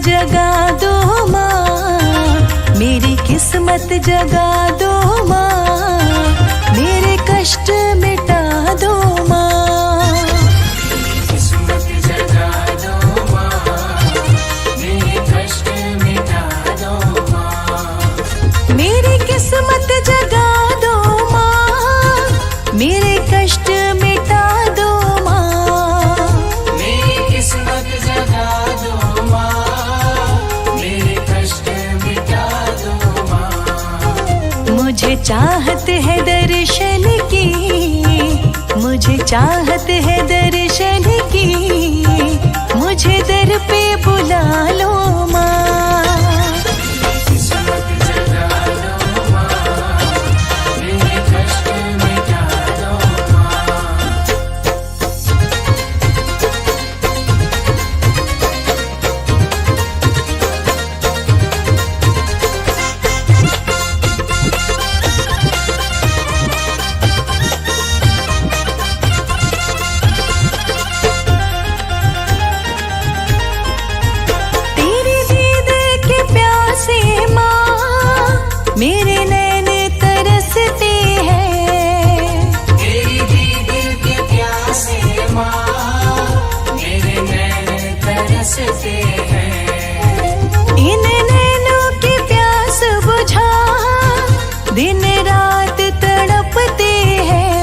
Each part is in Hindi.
जगा दो माँ, मेरी किस्मत जगा दो माँ, मेरे कष्ट मिटा दो माँ। किस्मत जगा दो माँ, मेरे कष्ट मिटा दो माँ। मेरी किस्मत जगा दो माँ, मेरे कष्ट मिटा दो माँ। मेरी किस्मत जगा दो माँ, मेरे कष्ट मिटा दो माँ। मुझे चाहत है दर्शन की, मुझे चाहत है दर्शन की, मुझे दर पे बुला लो माँ। किस्मत जगा दो माँ, मेरे कष्ट मिटा दो माँ। तेरे दीद के प्यासे माँ, मेरे नैन तरसते हैं। तेरी दीद के प्यासे माँ, मेरे नैन तरसते हैं। इन नैनों की प्यास बुझा, दिन रात तड़पते हैं।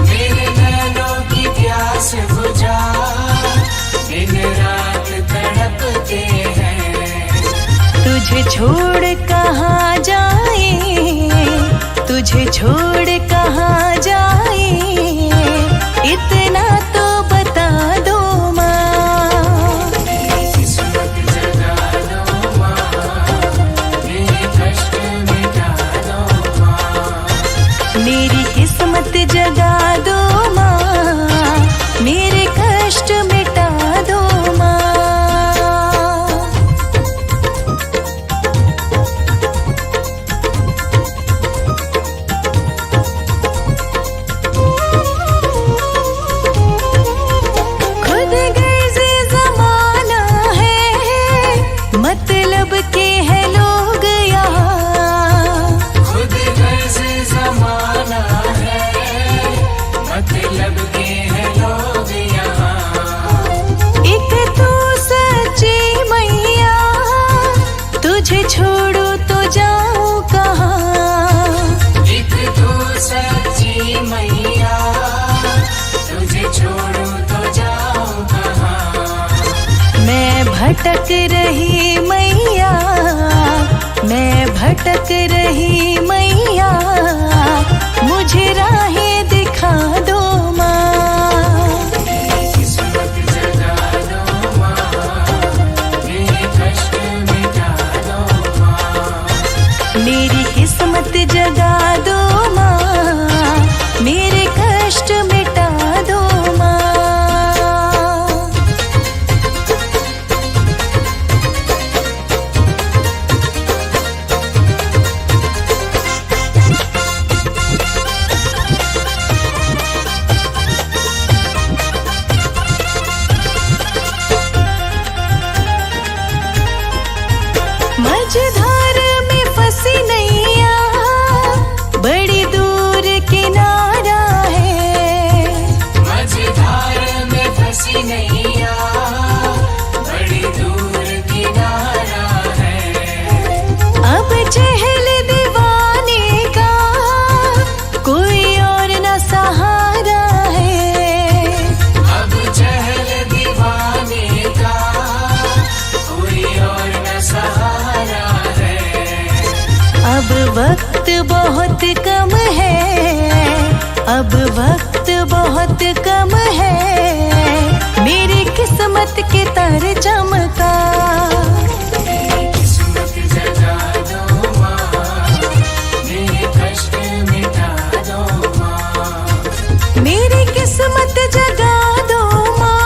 मेरे नैनों की प्यास बुझा, दिन रात तड़पते हैं। तुझे छोड़ कहाँ जाए, तुझे छोड़ कहाँ जाए, इतना तो बता दो माँ। किस्मत जगा दो माँ, मेरे कष्ट मिटा दो माँ। मेरी किस्मत जगा दो माँ, मेरे कष्ट मिटा दो माँ। खुद गर्ज़े ज़माना है, मतलब के हैं लोग यहाँ। खुद गर्ज़े ज़माना है, मतलब के हैं लोग यहाँ। एक तू सच्ची मैया, तुझे छोड़ू तो जाऊँ कहाँ। एक तो सच्ची मैया, तुझे छोड़ू तो जाऊँ कहाँ। मैं भटक रही मैया, मैं भटक रही मैया, मुझे राहें दिखा दो माँ। किस्मत जगा दो माँ, मेरे कष्ट मिटा दो माँ। मेरी किस्मत जगा दो माँ, मेरे कष्ट मिटा दो माँ। मझधार में फंसी नैया, बड़ी दूर किनारा है। मझधार में फंसी नैया, बड़ी दूर किनारा है। अब चहल दीवाने का कोई और न सहारा है। अब चहल दीवाने का कोई और न सहारा है। अब वक्त बहुत कम है, अब वक्त बहुत कम है, मेरी किस्मत के तार चमका। किस्मत जगा दो माँ, मेरे कष्ट मिटा दो माँ। मेरी किस्मत जगा दो माँ,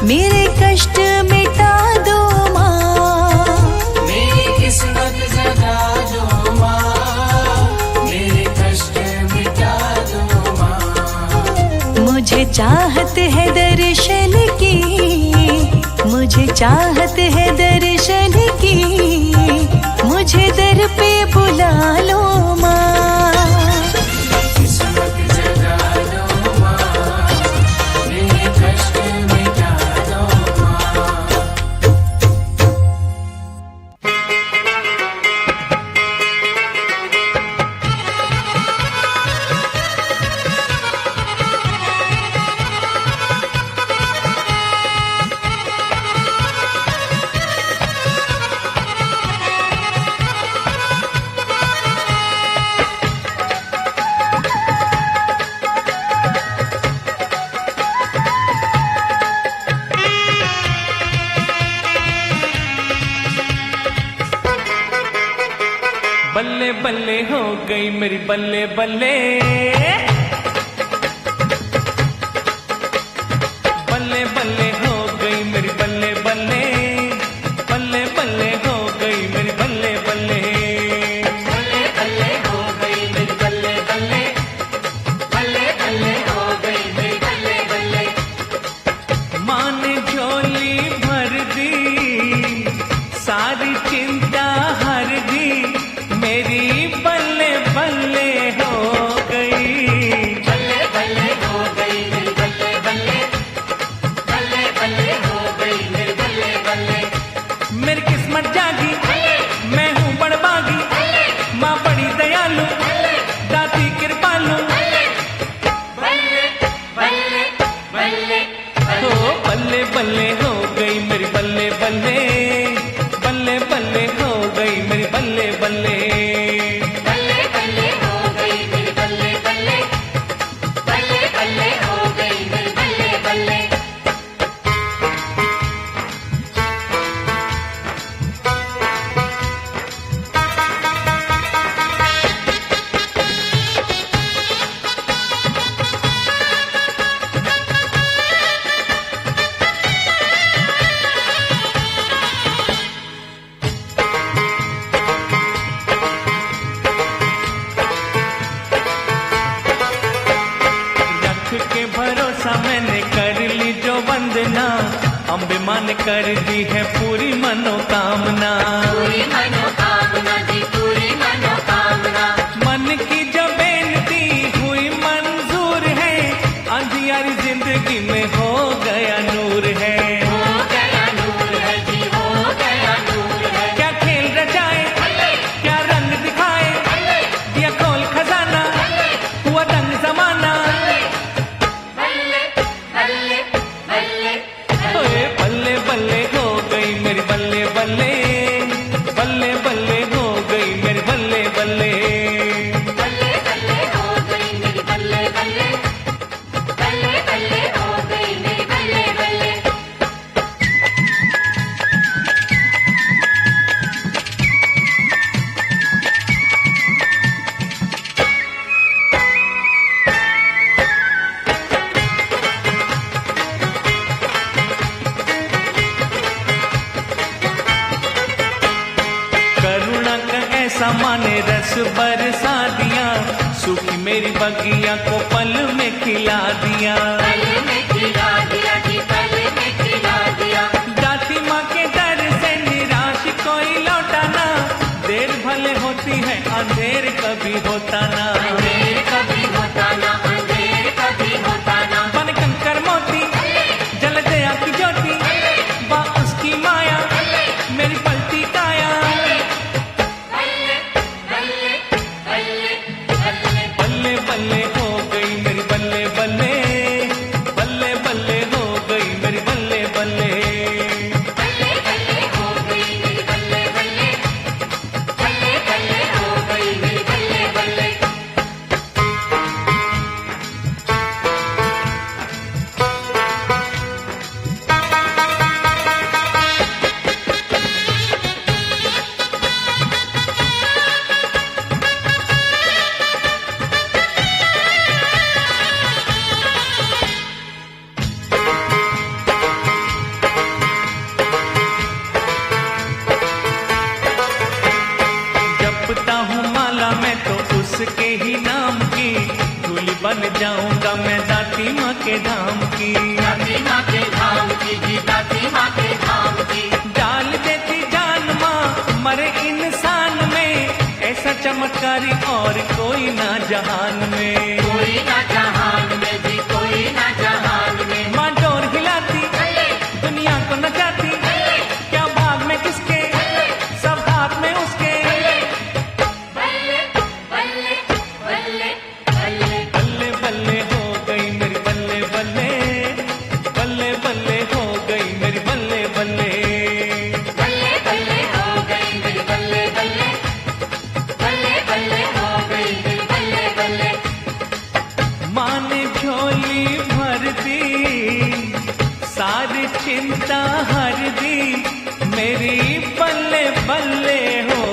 मेरे कष्ट मिटा दो माँ। मेरी किस्मत जगा दो माँ, मेरे कष्ट मिटा दो माँ। मुझे चाहत है दर्शन की, मुझे चाहत है दर्शन की, मुझे दर पे बुला लो माँ। किस्मत जगा दो माँ, मेरे कष्ट मिटा दो माँ। बल्ले बल्ले हो गई मेरी बल्ले बल्ले, बल्ले बल्ले हो गई मेरी बल्ले बल्ले, बल्ले बल्ले हो गई मेरी बल्ले बल्ले, बल्ले बल्ले हो गई मेरी बल्ले बल्ले, बल्ले बल्ले हो गई मेरी बल्ले बल्ले। माँ ने झोली भर दी, सारी चिंता हर दी, मेरी बल्ले बल्ले हो गई। बल्ले बल्ले हो गई मेरी बल्ले बल्ले, बल्ले बल्ले हो गई मेरी बल्ले बल्ले। मेरी किस्मत जागी, मैं हूँ बड़बागी, माँ बड़ी दयालु, दाती कृपालु। बल्ले बल्ले बल्ले हो बल्ले बल्ले हो गई मेरी बल्ले बल्ले, बल्ले बल्ले हो गई मेरी बल्ले बल्ले, बल्ले बल्ले हो गई मेरी बल्ले बल्ले, बल्ले बल्ले हो गई मेरी बल्ले बल्ले। रख के भरोसा मैंने कर ली जो वंदना, अम्बे माँ ने कर दी है पूरी मनोकामना। पूरी मनोकामना जी, पूरी मनोकामना। मन की जो बेनती हुई मंजूर है, अंधियारी जिंदगी में हो गया नूर है। हो गया नूर है जी, हो गया नूर है। क्या खेल रचाए, क्या रंग दिखाए, दिया खोल खजाना, हुआ दंग जमाना। बल्ले बल्ले बल्ले ओए बल्ले बल्ले हो गई मेरी बल्ले बल्ले, बल्ले बल्ले हो गई मेरी बल्ले बल्ले, बल्ले बल्ले हो गई मेरी बल्ले बल्ले, बल्ले बल्ले हो गई मेरी बल्ले बल्ले। करुणा का ऐसा माने रस बरसा दिया, सूखी मेरी बगिया को पल में खिला दिया। पल में खिला दिया जी, पल में खिला दिया। दाती माँ के दर से निराश कोई लौटाना, देर भले होती है अंधेर कभी होता ना। अंधेर कभी होता ना, अंधेर कभी होता ना। बन कंकर मोती जल दया की ज्योति, बा उसकी माया मेरी पलती काया। बल्ले बल्ले बल्ले बल्ले बल्ले बल्ले हो गई मेरी बल्ले बल्ले, बल्ले बल्ले हो गई मेरी बल्ले बल्ले, बल्ले बल्ले हो गई मेरी बल्ले बल्ले, बल्ले बल्ले हो गई मेरी बल्ले बल्ले। जपता हूँ माला मैं तो उसके ही नाम की, धूली बन जाऊंगा मैं दाती माँ के धाम की। दाती माँ के धाम की जी, दाती माँ के धाम चमत्कारी और कोई ना जहान में, कोई ना जहान में जी, कोई ना जहान में। माँ डोर हिलाती दुनिया को नचाती, क्या भाग में किसके सब हाथ में उसके। बल्ले बल्ले बल्ले बल्ले बल्ले बल्ले हो गई मेरी बल्ले बल्ले, बल्ले बल्ले हो गई मेरी बल्ले बल्ले। बल्ले बल्ले हो गई मेरी बल्ले बल्ले, बल्ले बल्ले हो गई मेरी बल्ले बल्ले। माँ ने झोली भर दी, सारी चिंता हर दी, मेरी बल्ले बल्ले हो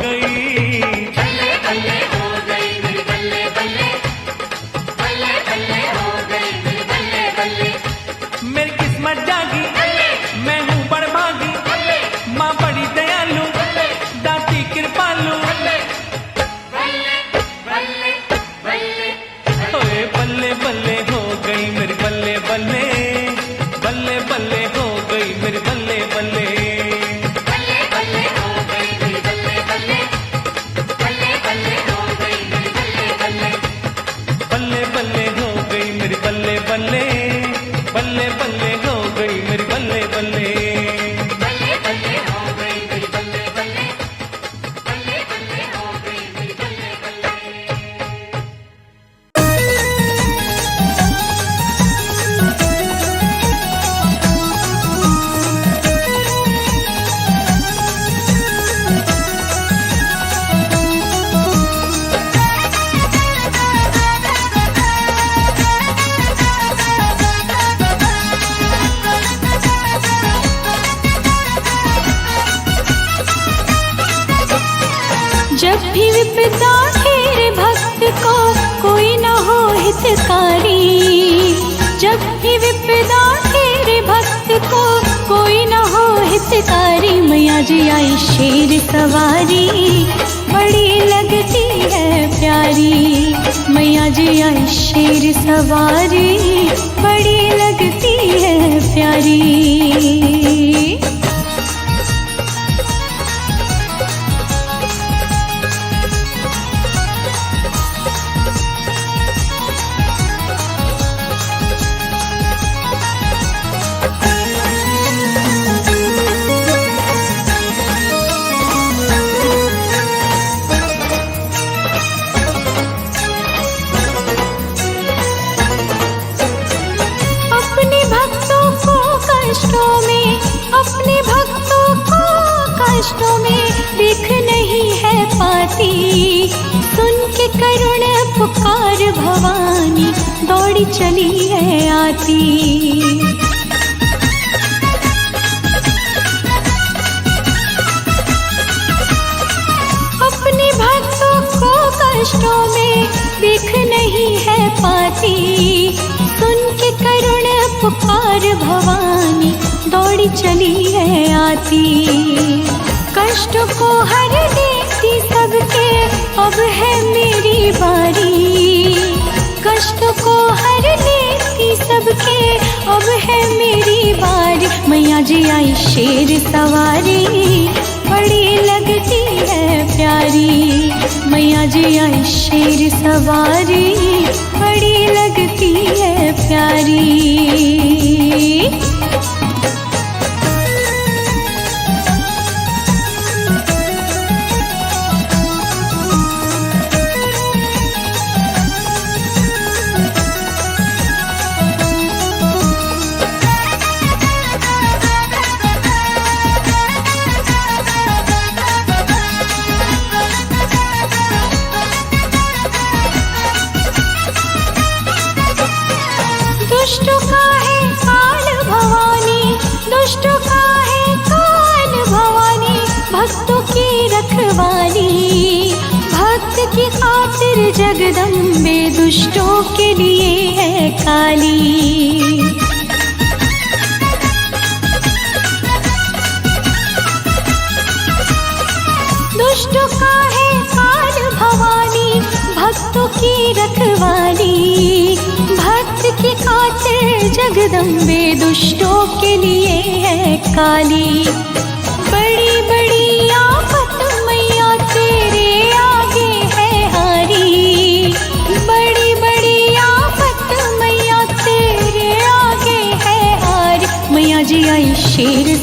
गई। बल्ले बल्ले हो गई मेरी बल्ले बल्ले, बल्ले बल्ले हो गई मेरी बल्ले बल्ले। मेरी किस्मत जागी, मैं हूँ बड़भागी, माँ बड़ी दयालु, दाती कृपालु। बल्ले बल्ले बल्ले ओए बल्ले बल्ले हो गई मेरी बल्ले बल्ले, बल्ले बल्ले हो गई मेरी बल्ले बल्ले। बल्ले बल्ले हो गई मेरी बल्ले बल्ले, बल्ले बल्ले हो गई मेरी बल्ले बल्ले। बल्ले बल्ले हो गई मेरी बल्ले बल्ले, बल्ले बल्ले हो गई मेरी बल्ले बल्ले। बल्ले बल्ले हो गई मेरी बल्ले बल्ले, बल्ले बल्ले हो गई मेरी बल्ले बल्ले। जब भी विपदा घेरे भक्त को कोई न हो हितकारी, जब भी विपदा घेरे भक्त को कोई न हो हितकारी, मैया जी आई शेर सवारी बड़ी लगती है प्यारी। मैया जी आई शेर सवारी बड़ी लगती है प्यारी। अपने भक्तों को कष्टों में, अपने भक्तों को कष्टों में देख नहीं है पाती, सुन के करुण पुकार भवानी दौड़ी चली है आती। अपने भक्तों को कष्टों में देख नहीं है पाती, सुन के करुण पुकार भवानी दौड़ी चली है आती। कष्ट को हर देती सबके अब है मेरी बारी, कष्ट को हर देती सबके अब है मेरी बारी। मैया जी आई शेर सवारी बड़ी लगती है प्यारी। मैया जी आई शेर सवारी बड़ी लगती है प्यारी। दुष्टों का है काल भवानी, दुष्टों का है काल भवानी, भक्तों की रखवाली। भक्त की खातिर जगदम्बे दुष्टों के लिए है काली। दुष्टों का है काल भवानी, भक्तों की रखवाली। भक्त की खातिर जगदम्बे दुष्टों के लिए है काली। बड़ी बड़ी आफत मैया तेरे आगे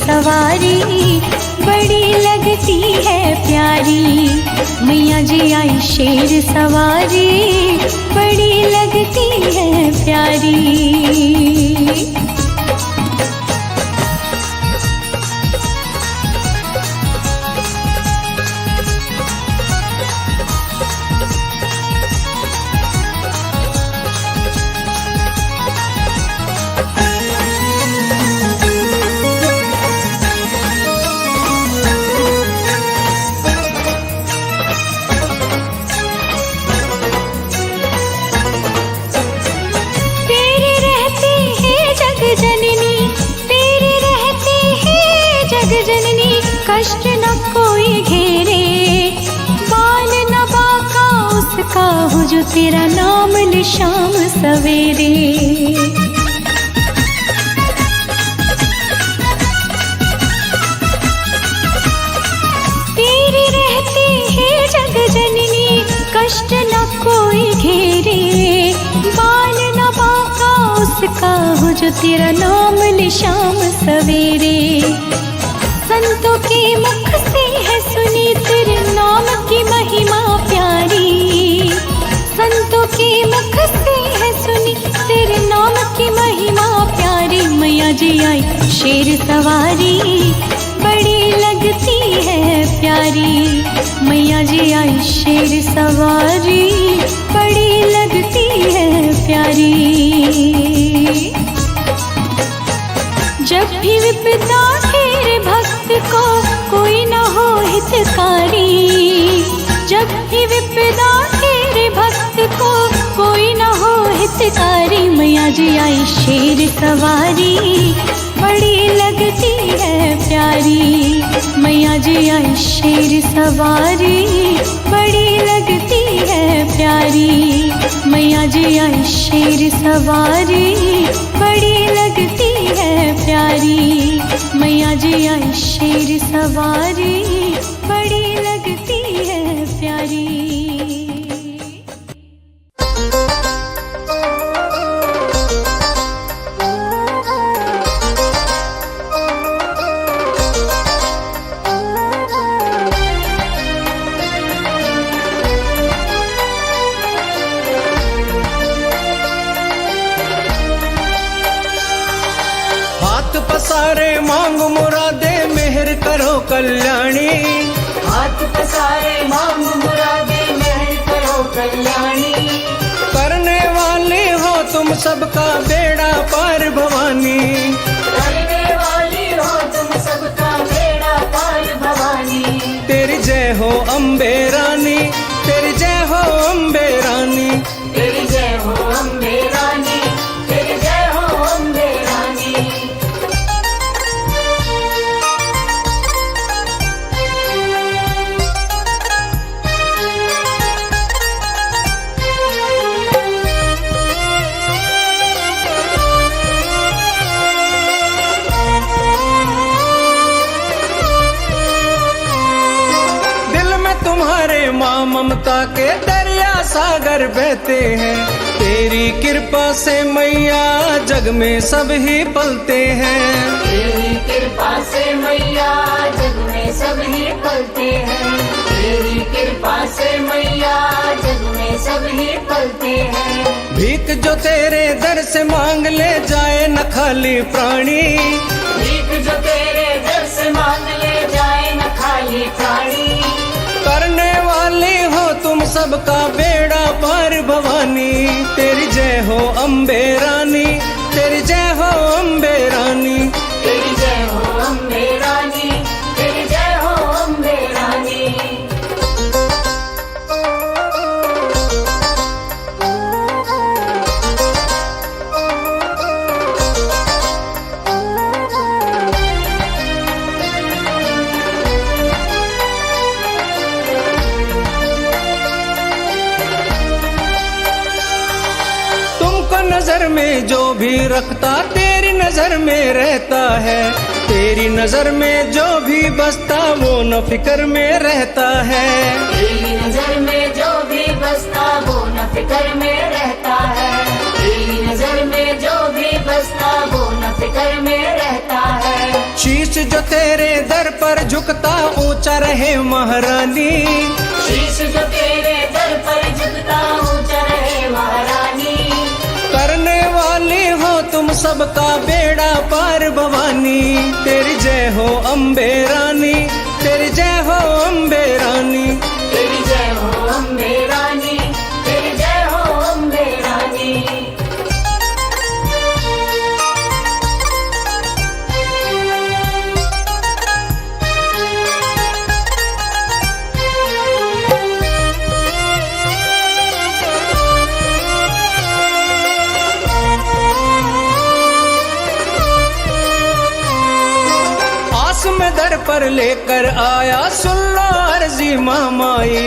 सवारी बड़ी लगती है प्यारी। मैया जी आई शेर सवारी बड़ी लगती है प्यारी। कष्ट न कोई घेरे, बाल न बाका उसका हो जो तेरा नाम ले शाम सवेरे। तेरी रहती है जग जननी, कष्ट न कोई घेरे, बाल न बाका उसका हो जो तेरा नाम ले शाम सवेरे। संतों के मुख से है सुनी तेरे नाम की महिमा प्यारी। संतों के मुख से है सुनी तेरे नाम की महिमा प्यारी। मैया जी आई शेर सवारी बड़ी लगती है प्यारी। मैया जी आई शेर सवारी बड़ी लगती है प्यारी। जब भी विपदा घेरे भक्त को कोई न हो हितकारी। जब भी विपदा घेरे भक्त को कोई न हो हितकारी। मैया जी आई शेर सवारी बड़ी लगती है प्यारी। मैया जी आई शेर सवारी बड़ी लगती है प्यारी। मैया जी आई शेर सवारी बड़ी लगती है प्यारी। मैया जी आई शेर सवारी बड़ी लगती है प्यारी। पसारे मांग मुरादे मेहर करो कल्याणी। हाथ पसारे मांग मुरादे मेहर करो कल्याणी। करने वाले हो तुम सबका बेड़ा पार भवानी। करने वाली हो तुम सबका बेड़ा पार भवानी। तेरी जय हो अम्बे रानी, तेरी जय हो अम्बे रानी। तेरी जय हो अम्बे रानी, तेरी जय हो अम्बे रानी। तुम्हारे माँ ममता के दरिया सागर बहते हैं। तेरी कृपा से मैया जग में सब ही पलते हैं। तेरी कृपा से मैया जग में सब ही पलते हैं। तेरी कृपा से मैया जग में सब ही पलते हैं। भीख जो तेरे दर से मांग ले जाए न खाली प्राणी। भीख जो तेरे दर से मांग ले जाए न खाली प्राणी। करने वाली हो तुम सबका बेड़ा पार भवानी। तेरी जय हो अम्बे रानी, तेरी जय हो अम्बे रानी। तेरी जय हो अम्बे रानी, तेरी जय हो अम्बे रानी। नजर में जो भी रखता तेरी नजर में रहता है। तेरी नजर में जो भी बसता वो न फिक्र में रहता है। तेरी नजर में जो भी बसता वो न फिक्र में रहता है। तेरी नजर में जो भी बसता वो न फिक्र में रहता है। शीश जो तेरे दर पर झुकता ऊंचा रहे महारानी, शीश जो तेरे दर पर झुकता ऊंचा रहे महारानी। करने वाली हो तुम सबका बेड़ा पार भवानी, तेरी जय हो अम्बे रानी, तेरी जय हो अम्बे रानी, तेरी जय हो अम्बे रानी, तेरी जय हो अम्बे रानी। में दर पर लेकर आया सुन लो अर्जी मामाई,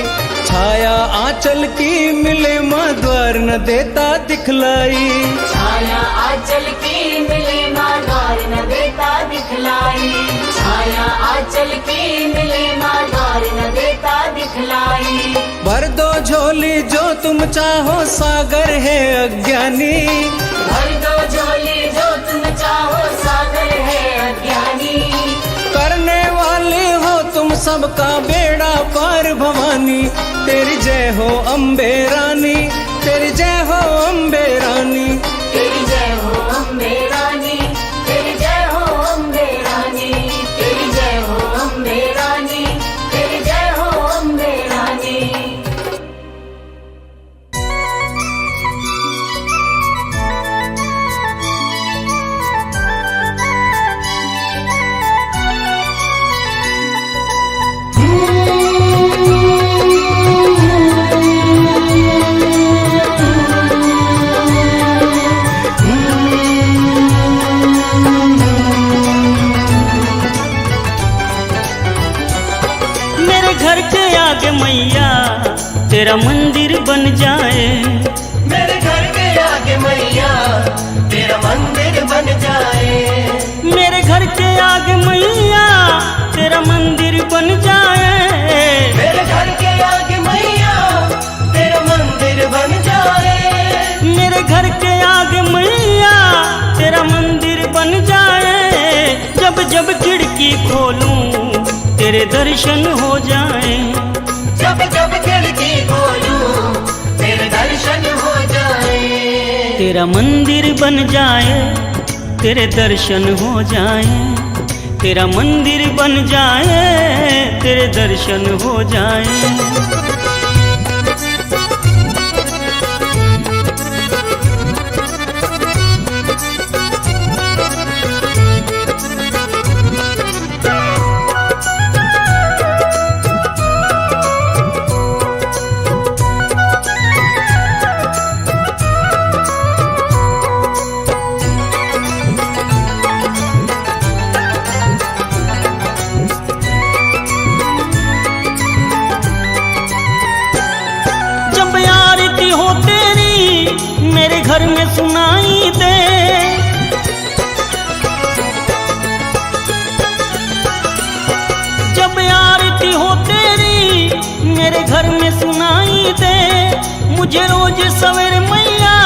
छाया आंचल की मिले माँ द्वार न देता दिखलाई, छाया आंचल की मिले माँ द्वार न देता दिखलाई, छाया आंचल की मिले माँ द्वार न देता दिखलाई। भर दो झोली जो तुम चाहो सागर है अज्ञानी, भर दो झोली जो तुम चाहो सागर है अज्ञानी। करने वाले हो तुम सबका बेड़ा पार भवानी, तेरी जय हो अम्बे रानी, तेरी जय हो अम्बे रानी, तेरी जय हो अम्बे रानी, तेरी जय हो अम्बे रानी, तेरी जय हो अम्बे रानी, तेरी जय हो अम्बे रानी। मैया तेरा मंदिर बन जाए, मेरे घर के आगे मैया तेरा मंदिर बन जाए, मेरे घर के आगे मैया तेरा मंदिर बन जाए, मेरे घर के आगे मैया तेरा मंदिर बन जाए, मेरे घर के आगे मैया तेरा मंदिर बन जाए। जब जब खिड़की खोलूं तेरे दर्शन हो जाए, जब जब खिड़की खोलूं तेरे दर्शन हो जाए, तेरा मंदिर बन जाए, तेरे दर्शन हो जाए, तेरा मंदिर बन जाए, तेरे दर्शन हो जाए। मेरे घर में सुनाई दे, जब आरती हो तेरी मेरे घर में सुनाई दे, मुझे रोज सवेरे मैया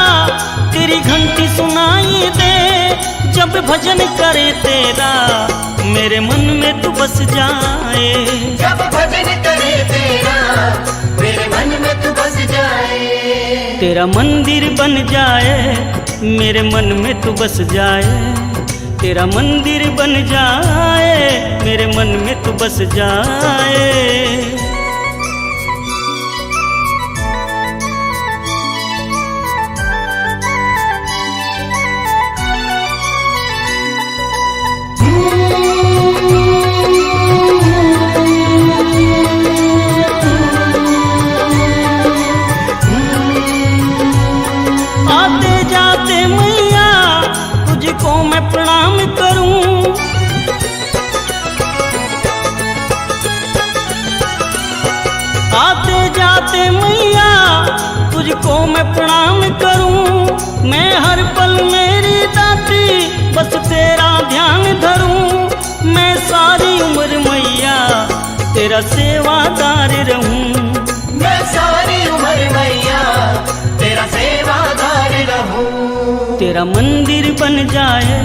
तेरी घंटी सुनाई दे। जब भजन करे तेरा मेरे मन में तू बस जाए, जब भजन करे तेरा मेरे मन में तू बस जाए, तेरा मंदिर बन जाए, मेरे मन में तू बस जाए, तेरा मंदिर बन जाए, मेरे मन में तू बस जाए। आते जाते मैया तुझको मैं प्रणाम करूं, आते जाते मैया तुझको मैं प्रणाम करूं। मैं हर पल मेरी दाती बस तेरा ध्यान धरूं। मैं सारी उम्र मैया तेरा सेवादार रहूं, मैं सारी उम्र मैया तेरा सेवादार रहूं। तेरा मंदिर बन जाए,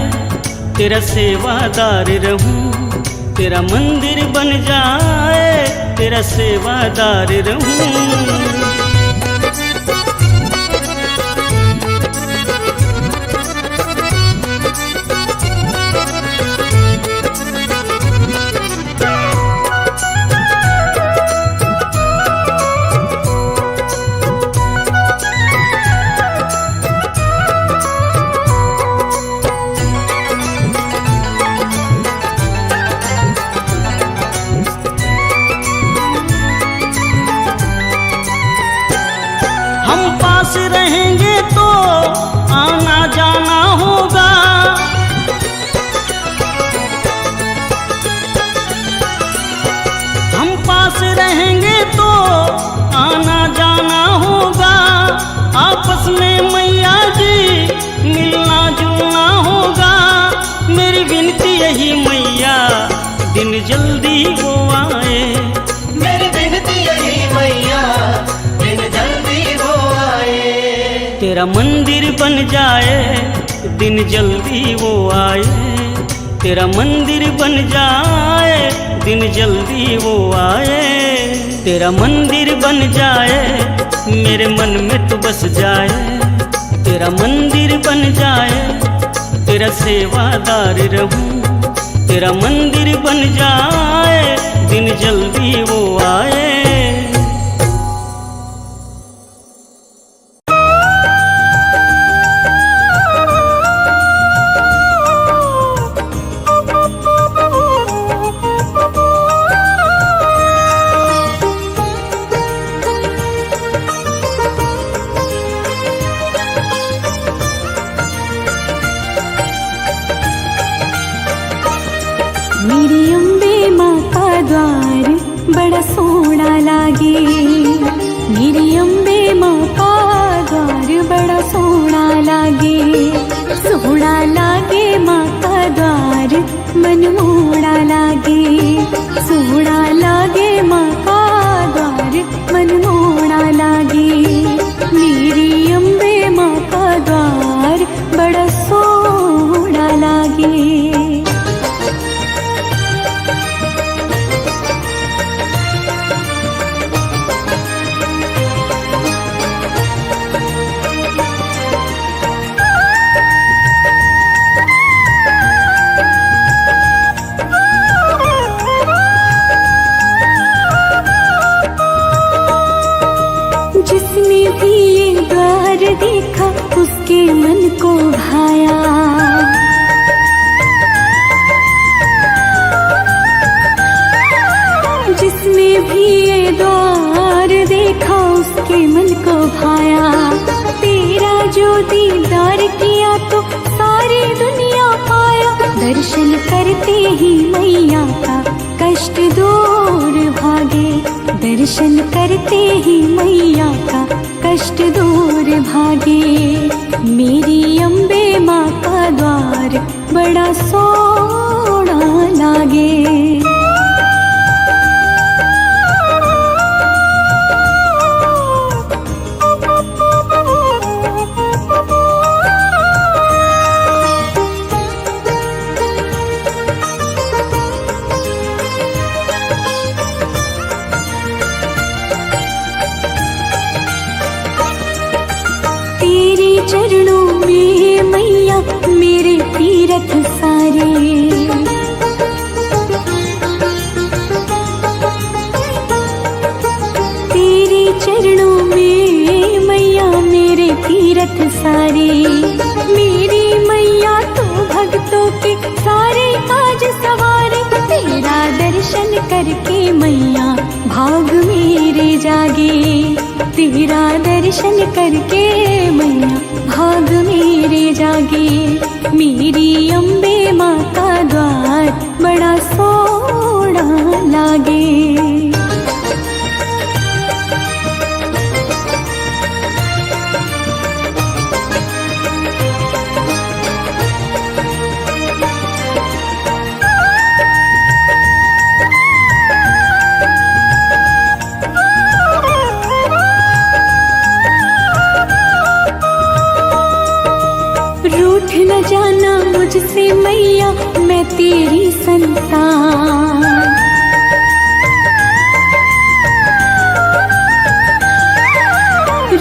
तेरा सेवादार रहूं, तेरा मंदिर बन जाए, तेरा सेवादार रहूं। रहेंगे तो आना जाना होगा, हम पास रहेंगे तो आना जाना होगा, आपस में मैया जी मिलना जुलना होगा। मेरी विनती यही मैया दिन जल्दी वो आए, मेरी विनती यही मैया दिन जल्दी वो आए। तेरा मंदिर बन जाए दिन जल्दी वो आए, तेरा मंदिर बन जाए दिन जल्दी वो आए। तेरा मंदिर बन जाए मेरे मन में तू बस जाए, तेरा मंदिर बन जाए तेरा सेवादार रहूं, तेरा मंदिर बन जाए दिन जल्दी वो आए। मेरी अम्बे माँ का द्वार बड़ा सोहना लागे, मेरी अम्बे माँ का द्वार बड़ा सोहना लागे, सोहना लागे माँ का द्वार मनमोहना लागे, सोहना लागे माँ का द्वार मनमोहना लागे। मेरी अम्बे माँ का द्वार बड़ा सोहना लागे। जिसने भी ये द्वार देखा उसके मन को भाया, जिसने भी ये द्वार देखा उसके मन को भाया। तेरा जो दीदार किया तो सारी दुनिया पाया, दर्शन करते ही मैया का कष्ट दूर भागे, दर्शन करते ही मैया का कष्ट दूर भागे। मेरी अम्बे माँ का द्वार बड़ा सोहना लागे। चरणों में मैया मेरे तीरथ सारे, तेरे चरणों में मैया मेरे तीरथ सारे। मेरी मैया तो भक्तों के सारे काज सवारे, तेरा दर्शन करके मैया भाग मेरे जागे, तेरा दर्शन करके मैया भाग मेरे जागे। मेरी अम्बे माँ का द्वार बड़ा सोहना लागे। रूठ न जाना मुझसे मैया मैं तेरी संतान।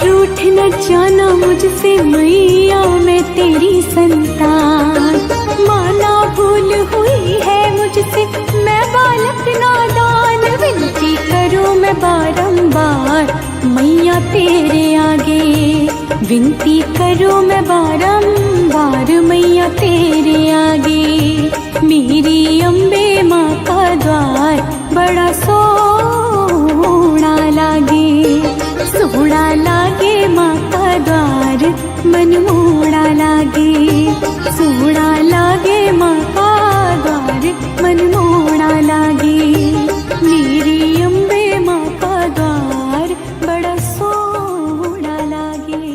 रूठ न जाना मुझसे मैया मैं तेरी संतान। माना भूल हुई है मुझसे मैं बालक नादान। विनती करूं मैं बारंबार मैया तेरे आगे। विनती करूं मैं बारंबार मैया तेरे आगे। मेरी अम्बे माँ का द्वार बड़ा सोहना लागे। सोहना लागे माँ का द्वार मन मोड़ा लागे। सोहना लागे माँ का द्वार मन मोड़ा लागे। मेरी अम्बे माँ का द्वार बड़ा सोहना लागे।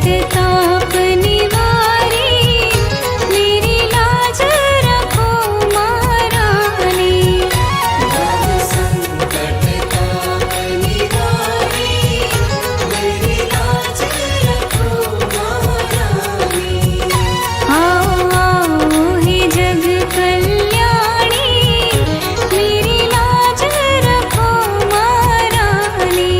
संकट ताप निवारी, मेरी लाज रखो महारानी। संकट ताप निवारी, मेरी लाज रखो महारानी। आओ आओ हे जग कल्याणी, मेरी लाज रखो महारानी।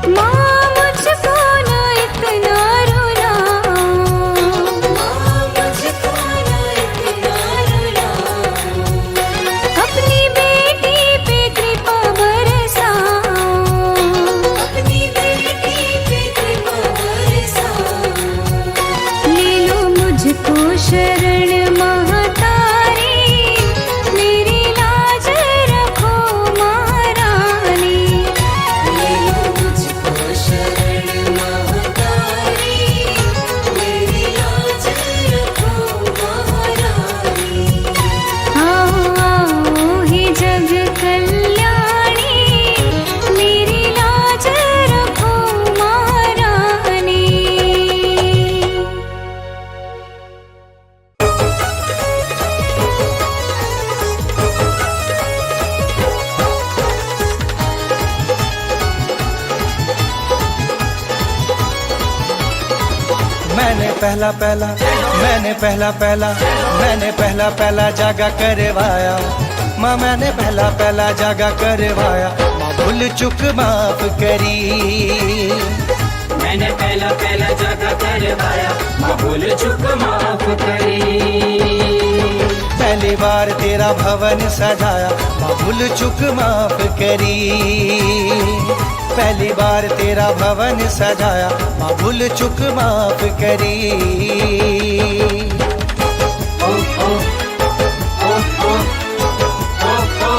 माँ मुझको न इतना रुलाओ, मुझको न इतना रुलाओ, अपनी बेटी पे कृपा बरसाओ। अपनी बेटी पे कृपा बरसाओ। ले लो मुझको शरण महतारी, मेरी लाज रखो महारानी। ले लो मुझको शरण महतारी, मेरी लाज रखो महारानी। आओ आओ हे जग कल्याणी, मेरी लाज रखो महारानी। मैंने पहला पहला जागा करवाया माँ, मैंने पहला जागा करवाया माँ, भूल चुक माफ करी। मैंने पहला जागा करवाया, माँ भूल चुक माफ करी। पहली बार तेरा भवन सजाया माँ, भूल चुक माफ करी। पहली बार तेरा भवन सजाया माँ, भूल चुक माफ करी। ओ ओ ओ ओ ओ ओ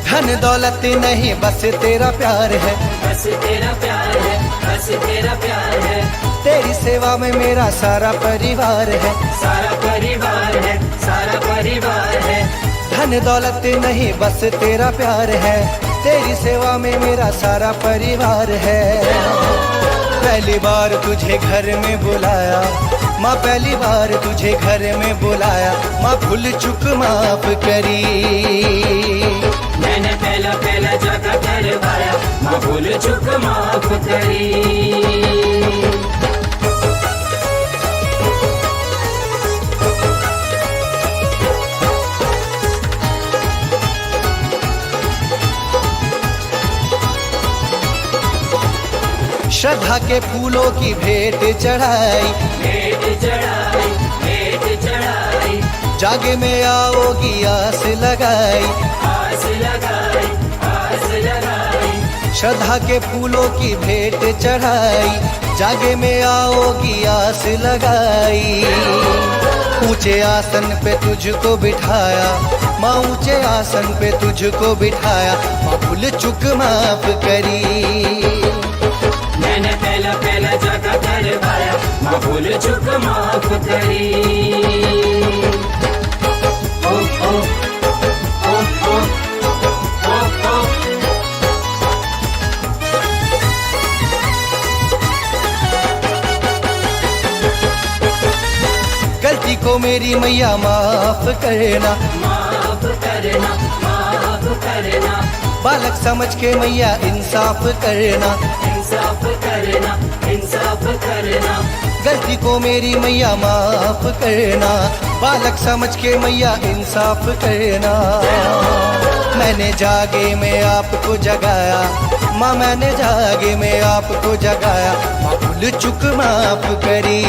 धन दौलत नहीं बस तेरा प्यार है, बस तेरा प्यार है, बस तेरा प्यार है। तेरी सेवा में मेरा सारा परिवार है। सारा परिवार है, सारा परिवार है। धन दौलत नहीं बस तेरा प्यार है, तेरी सेवा में मेरा सारा परिवार है। पहली बार तुझे घर में बुलाया माँ, पहली बार तुझे घर में बुलाया माँ, भूल चुक माफ करी। मैंने पहला जागा करवाया, माँ भूल चुक माफ करी। श्रद्धा के फूलों की भेंट चढ़ाई, भेंट चढ़ाई, भेंट चढ़ाई। जागे में आओगी आस लगाई, आस लगाई, आस लगाई। श्रद्धा के फूलों की भेंट चढ़ाई, जागे में आओगी आस लगाई। ऊंचे आसन पे तुझको बिठाया माँ, ऊंचे आसन पे तुझको बिठाया माँ, भूल चुक माफ करी। मैंने पहला जागा करवाया, माँ भूल चुक माफ करी। ओ ओ ओ ओ ओ ओ गलती को मेरी मैया माफ करना, माफ करना, माफ करना। बालक समझ के मैया इंसाफ करना, इंसाफ करना, इंसाफ करना। गलती को मेरी मैया माफ करना, बालक समझ के मैया इंसाफ करना। मैंने जागे में आपको जगाया माँ, मैंने जागे में आपको जगाया माँ, भूल चुक माफ करी।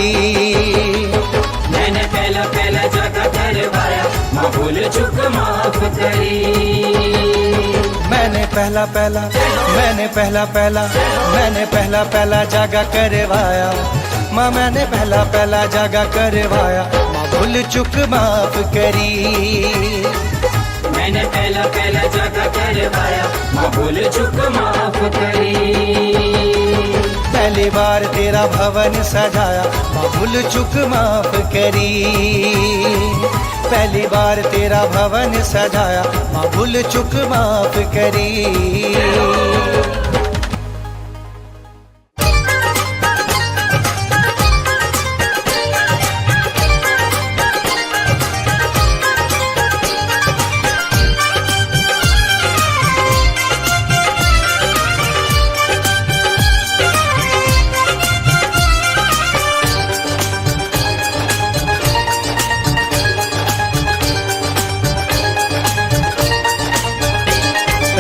मैंने पहला जागा करवाया, माँ भूल चुक माफ करी। मैंने पहला पहला जागा करवाया माँ, मैंने पहला जागा करवाया माँ, भूल चुक माफ करी। मैंने पहला जागा करवाया माँ, भूल चुक माफ करी। पहली बार तेरा भवन सजाया माँ, भूल चुक माफ करी। पहली बार तेरा भवन सजाया माँ, भूल चुक माफ करी।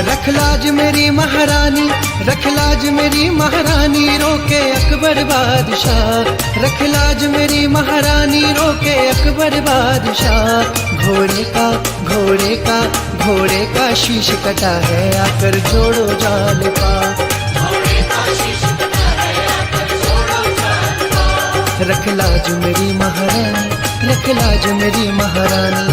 रख लाज मेरी महारानी, रख लाज मेरी महारानी, रोके अकबर बादशाह। रख लाज मेरी महारानी, रोके अकबर बादशाह। घोड़े का शीश कटा है, आकर जोड़ो जाल पा। रख लाज मेरी महारानी, रख लाज मेरी महारानी।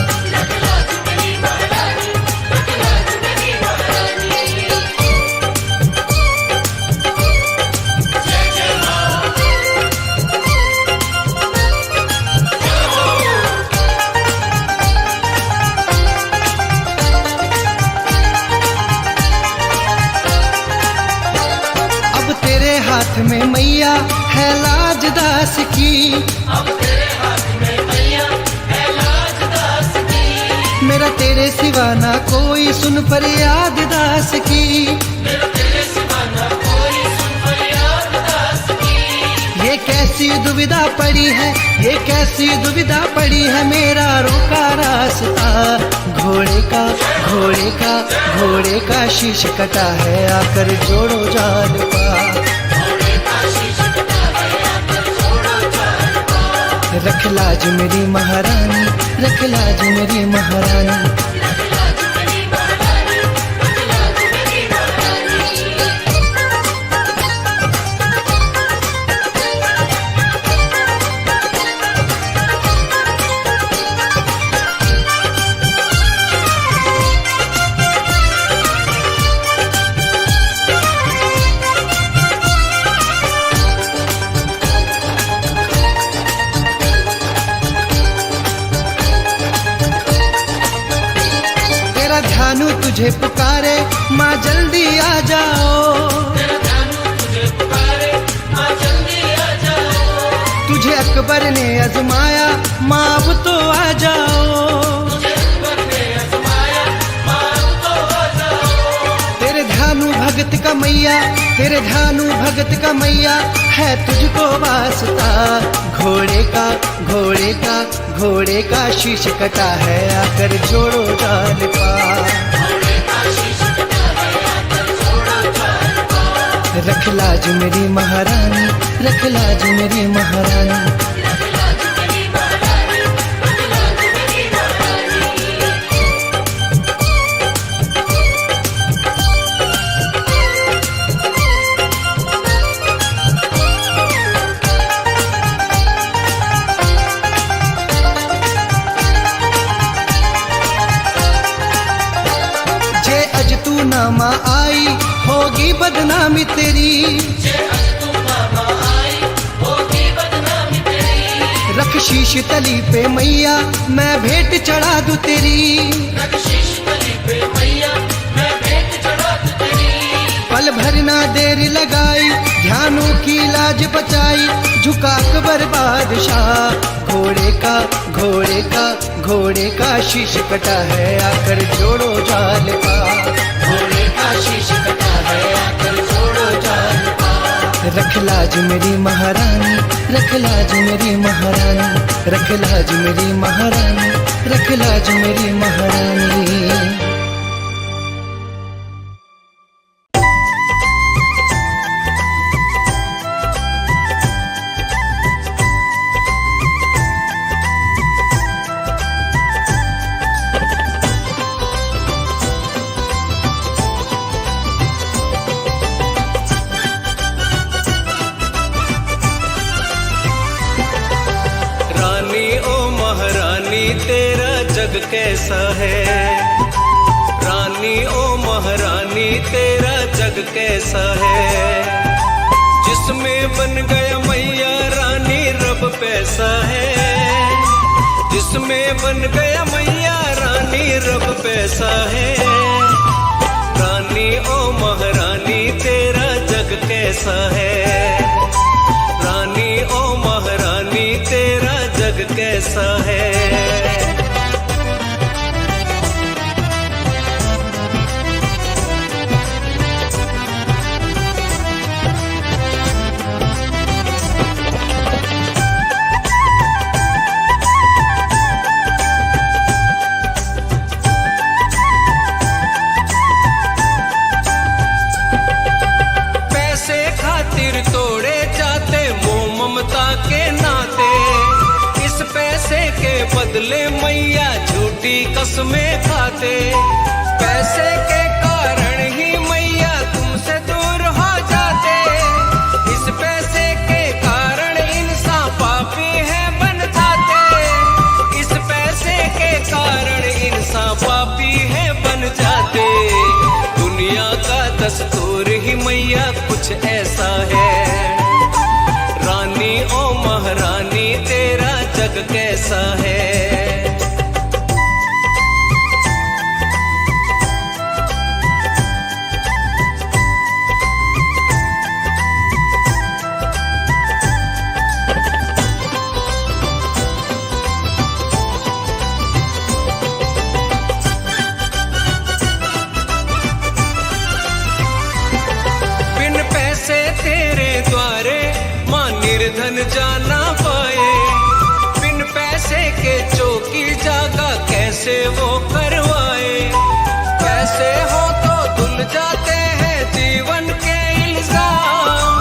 हाथ में मैया है लाज दास की, अब तेरे हाथ में मैया है लाज दास की। मेरा तेरे सिवा ना कोई सुन फरियाद दास की, मेरा तेरे सिवा ना कोई सुन फरियाद दास की। ये कैसी दुविधा पड़ी है, ये कैसी दुविधा पड़ी है, मेरा रोका रास्ता। घोड़े का शीश कटा है, आकर जोड़ो जाल पा। रख लाज मेरी महारानी, रख लाज मेरी महारानी। ध्यानु तुझे पुकारे माँ जल्दी आ जाओ, तेरा ध्यानु तुझे पुकारे माँ जल्दी आ जाओ। तुझे अकबर ने आजमाया माँ अब तो आ जाओ, तुझे अकबर ने आजमाया माँ अब तो आ जाओ। तेरे ध्यानु भगत का मैया, तेरे ध्यानु भगत का मैया है तुझको वास्ता। घोड़े का शीश कटा है, आकर जोड़ो जाल पा। रख लाज मेरी महारानी, रख लाज मेरी महारानी। नामा आई होगी बदनामी तेरी, रख शीश तली पे मैया मैं भेंट चढ़ा दूं तेरी। पल भर ना देर लगाई, ध्यानों की लाज बचाई, झुका अकबर बादशाह। घोड़े का शीश कटा है, आकर जोड़ो जाल पा। शीश कटा है, आकर जोड़ो जाल पा। रख लाज मेरी महारानी, रख लाज मेरी महारानी, रख लाज मेरी महारानी, रख लाज मेरी महारानी। तेरा जग कैसा है। रानी ओ महारानी तेरा जग कैसा है। जिसमें बन गया मैया रानी रब पैसा है। जिसमें बन गया मैया रानी रब पैसा है। रानी ओ महारानी तेरा जग कैसा है। रानी ओ महारानी तेरा जग कैसा है। तोड़े जाते मोह ममता के नाते। इस पैसे के बदले मैया झूठी कसमें खाते। पैसे के कारण ही मैया तुमसे दूर हो जाते। इस पैसे के कारण इंसान पापी है बन जाते। इस पैसे के कारण इंसान पापी है बन जाते। दुनिया का दस्तूर ही मैया कुछ ऐसा है। रानी ओ महारानी तेरा जग कैसा है। तेरे द्वारे मां निर्धन जाना पाए। बिन पैसे के चौकी जागा कैसे वो करवाए। पैसे हो तो धुल जाते हैं जीवन के इल्जाम।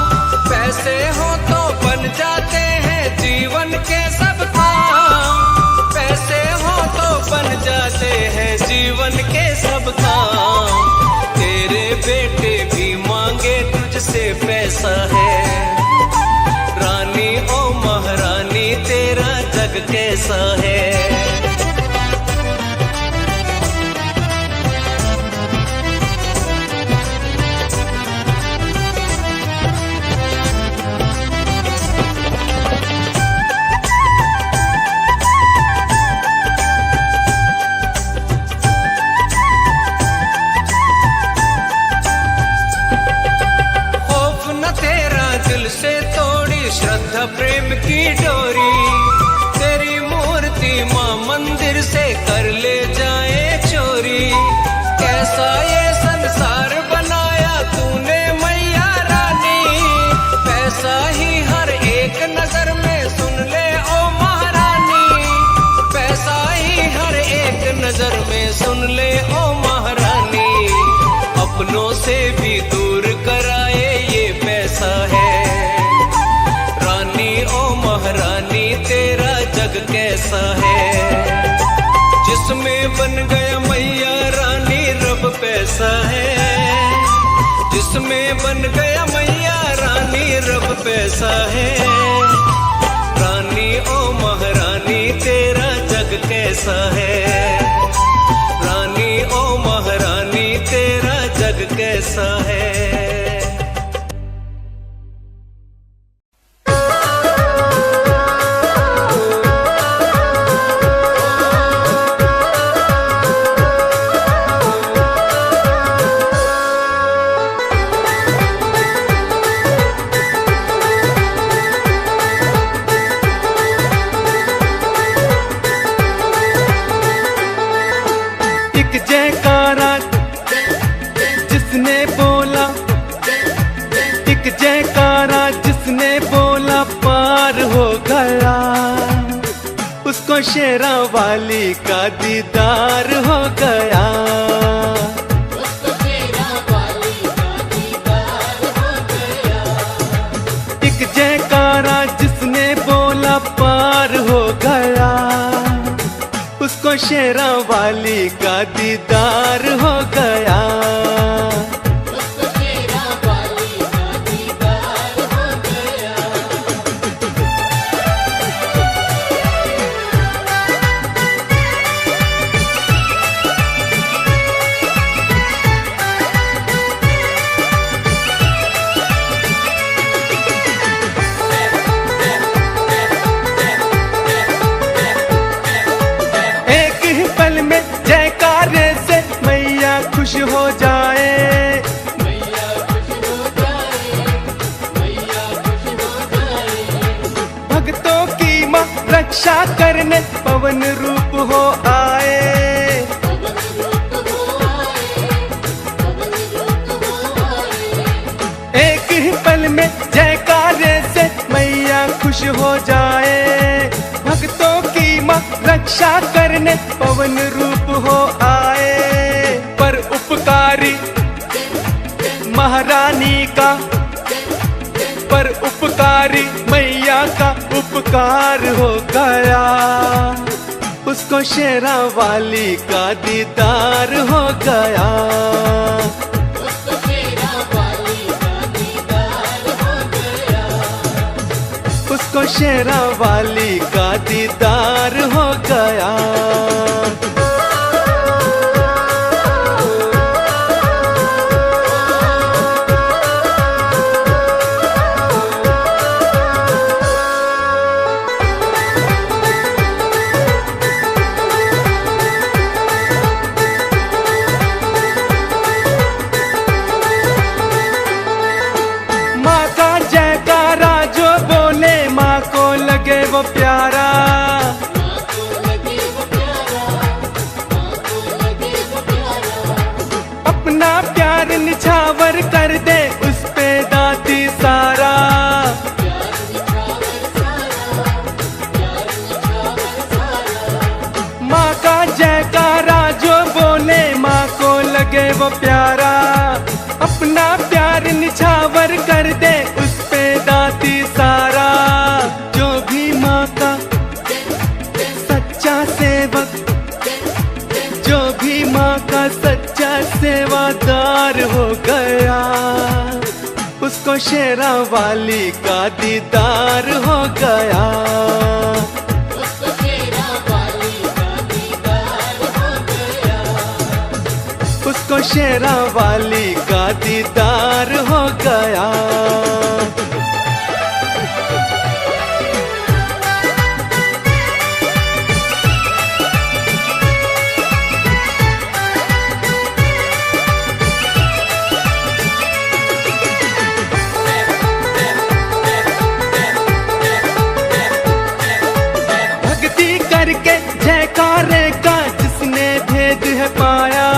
पैसे हो तो बन जाते हैं जीवन के सब काम। पैसे हो तो बन जाते हैं जीवन के सब काम। तेरे बेटे भी मांगे तुझसे पैसा है। रानी ओ महारानी तेरा जग कैसा है। दिल से तोड़ी श्रद्धा प्रेम की डोरी। तेरी मूर्ति मां मंदिर से कर ले जाए चोरी। कैसा ये संसार बनाया तूने मैया रानी। पैसा ही हर एक नजर में सुन ले ओ महारानी। पैसा ही हर एक नजर में सुन ले ओ महारानी। अपनों से भी दूर कराए ये पैसा है। रानी ओ महारानी तेरा जग कैसा है। जिसमें बन गया मैया रानी रब पैसा है। जिसमें बन गया मैया रानी रब पैसा है। रानी ओ महारानी तेरा जग कैसा है। रानी ओ महारानी तेरा जग कैसा है। उसको शेरा वाली का दीदार हो गया। उसको शेरा वाली का दीदार हो गया। एक जयकारा जिसने बोला पार हो गया। उसको शेरा वाली का दीदार हो गया। रक्षा करने पवन रूप हो आए। एक ही पल में जयकारे से मैया खुश हो जाए। भक्तों की माँ रक्षा करने पवन रूप हो आए। पर उपकारी महारानी का, पर उपकारी मैया का उपकार हो गया। उसको शेरा वाली का दीदार हो गया। उसको शेरा वाली का दीदार हो गया। वो प्यारा, अपना प्यार निछावर कर दे उस पे दाती सारा। माँ का जयकारा जो बोले माँ को लगे वो प्यारा। अपना प्यार निछावर कर दे उस पे दाती सारा। जो भी माँ का सच्चा सेवादार हो गया। उसको शेरा वाली का दीदार हो गया। उसको शेरा वाली का दीदार हो गया। उसको शेरा वाली का दीदार हो गया। जयकारे का जिसने भेद है पाया।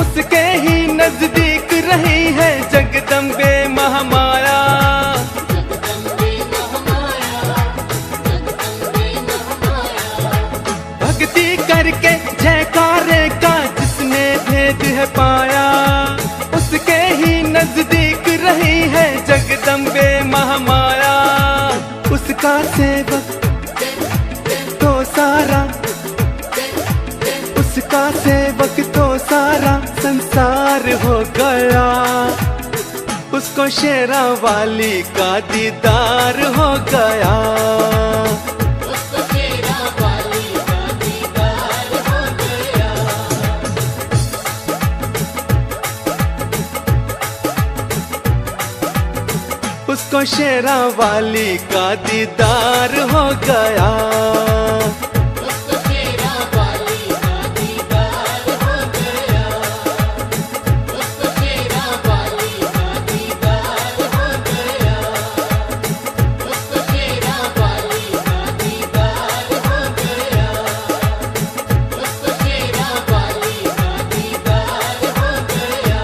उसके ही नजदीक रही है जगदम्बे महामाया। भक्ति करके जयकारे का जिसने भेद है पाया। उसके ही नजदीक रही है जगदम्बे महामाया। उसका सेवक तो सारा, उसका सेवक तो सारा संसार हो गया। उसको शेरा वाली का दीदार हो गया। उसको शेरा वाली का दीदार हो गया। उसको शेरा वाली का दीदार हो गया। उसको शेरा वाली का दीदार हो गया। उसको शेरा वाली का दीदार हो गया। उसको शेरा वाली का दीदार हो गया। उसको शेरा वाली का दीदार हो गया।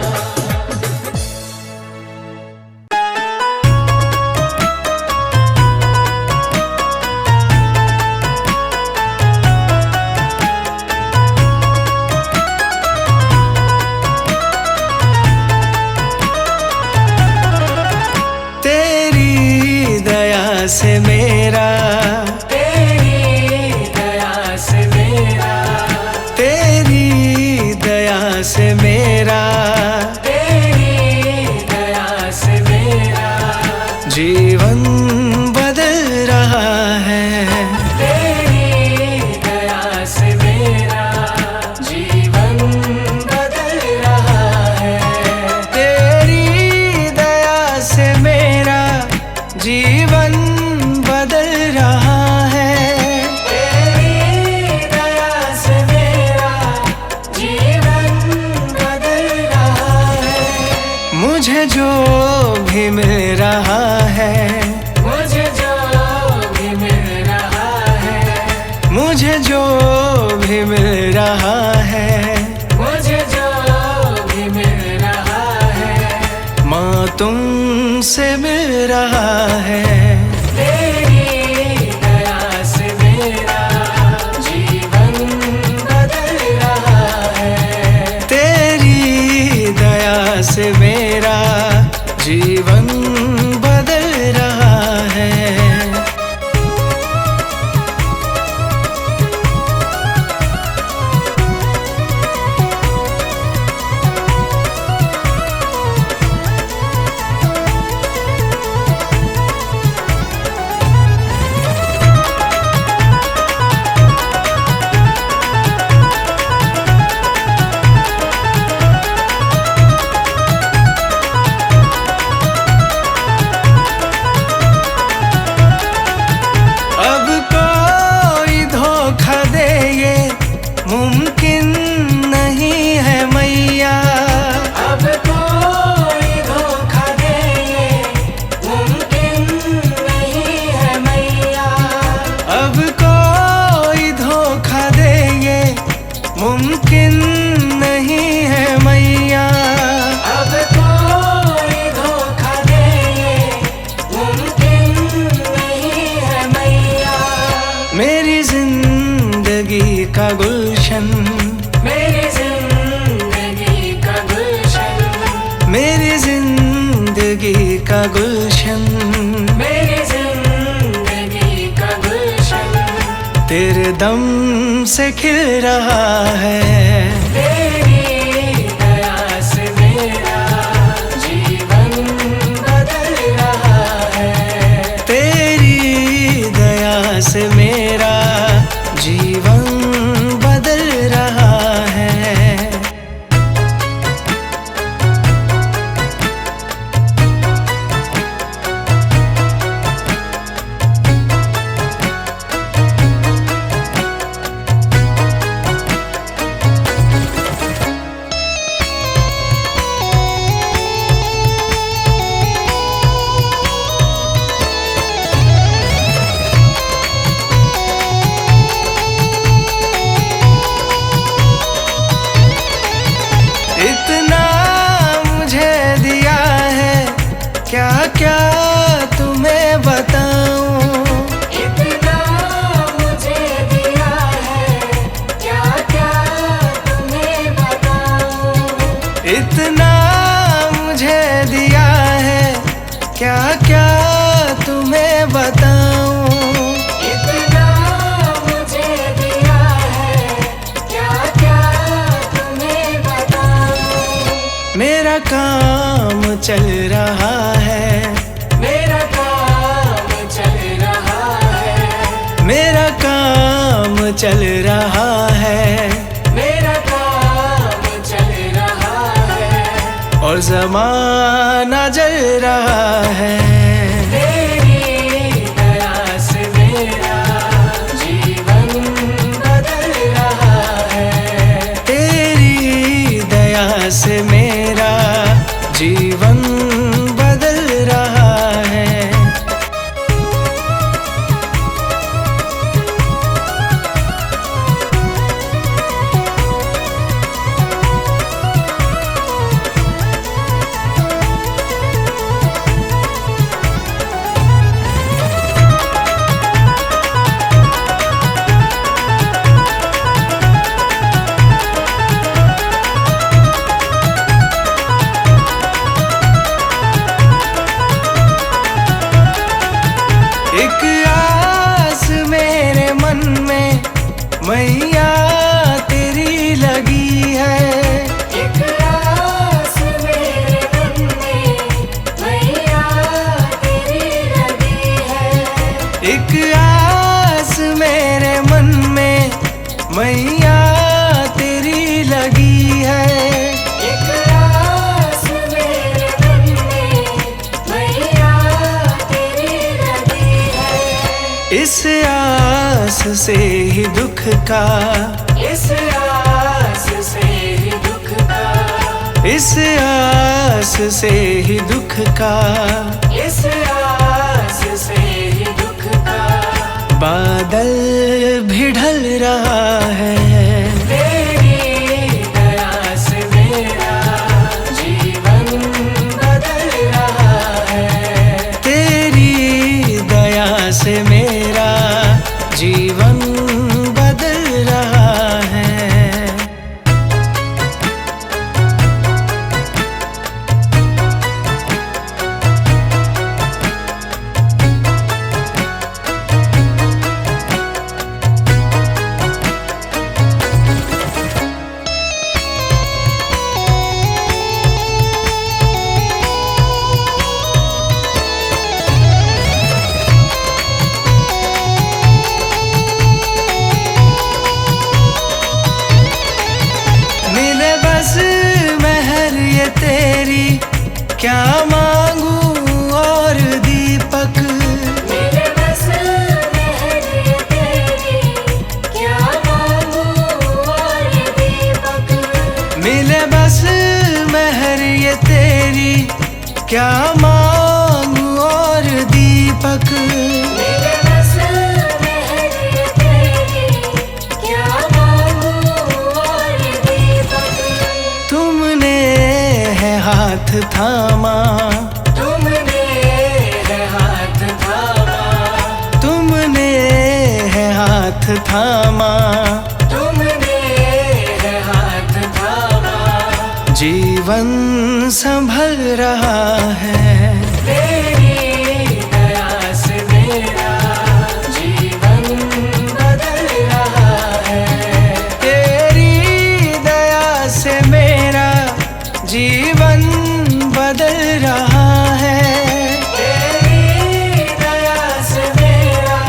से मेरा, तेरी दया से मेरा, तेरी दया से मेरा, तेरी दया से मेरा जीवन बदल रहा है। तेरी दया से मेरा जीवन बदल रहा है। तेरी दया से मेरा जीवन बदल रहा है। तेरी दया से मेरा जीवन बदल रहा है, मुझे जो भी मिल रहा है, माँ तुमसे मिल रहा है। तेरी दया से मेरा जीवन बदल रहा है, तेरी दया से मेरा जीवन बदल रहा है। अब कोई धोखा दे ये मुमकिन नहीं है मैया, अब कोई धोखा दे ये मुमकिन नहीं है मैया, अब कोई धोखा दे ये मुमकिन नहीं है मैया। अब कोई धोखा दे ये मुमकिन नहीं है मैया, मेरी जिंदगी का गुलशन, मेरी जिंदगी का गुलशन, मेरी जिंदगी का गुलशन, मेरी जिंदगी का गुलशन, तेरे दम से खिल रहा है। तेरी दया से मेरा जीवन बदल रहा है, तेरी दया से मेरा जीवन बदल रहा है। इतना मुझे दिया है, क्या क्या तुम्हें बताऊं, इतना मुझे दिया है, क्या क्या तुम्हें बताऊं, इतना मुझे दिया है, क्या क्या तुम्हें बताऊं। इतना मुझे दिया है, क्या क्या तुम्हें बताऊं, मेरा काम चल रहा है, मेरा काम चल रहा है, मेरा काम चल रहा है, मेरा काम चल रहा है, और जमाना जल रहा है। तेरी दया से मेरा जीवन बदल रहा है, तेरी दया से मेरा जीवन बदल रहा है। एक आस मेरे मन में मैया तेरी लगी है, एक आस मेरे मन में मैया तेरी लगी है, एक आस मेरे मन में मैया तेरी लगी है। एक आस मेरे मन में मैया तेरी लगी है, इस आस से ही दुख का, इस आस से ही दुख का, इस आस से ही दुख का, इस आस से ही दुख का बादल भी ढल रहा है। क्या मांगू और दीपक। मेरे बस महर ये तेरी, क्या मांगू और दीपक। मिले बस महर ये तेरी, क्या मांगू और दीपक। मेरे बस महर ये तेरी, क्या मांगू और दीपक। तुमने है हाथ थामा, तुमने है हाथ थामा, तुमने है हाथ थामा। तुमने है हाथ थामा। जीवन संभल रहा है, तेरी दया से मेरा जीवन बदल रहा है। तेरी दया से मेरा जीवन बदल रहा है। तेरी दया से मेरा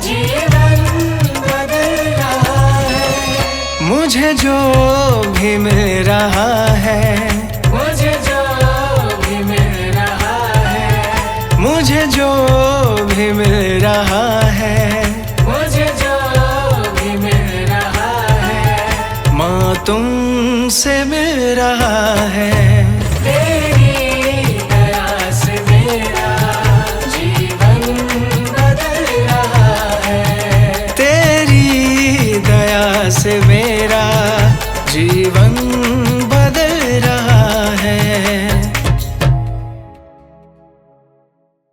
जीवन बदल रहा है। मुझे जो भी मिल रहा है, मुझे जो भी मिल रहा है, मुझे जो भी मिल रहा है, मुझे जो भी मिल रहा है। माँ तुमसे मिल रहा है। तेरी दया से मेरा जीवन बदल रहा है। तेरी दया से मेरा जीवन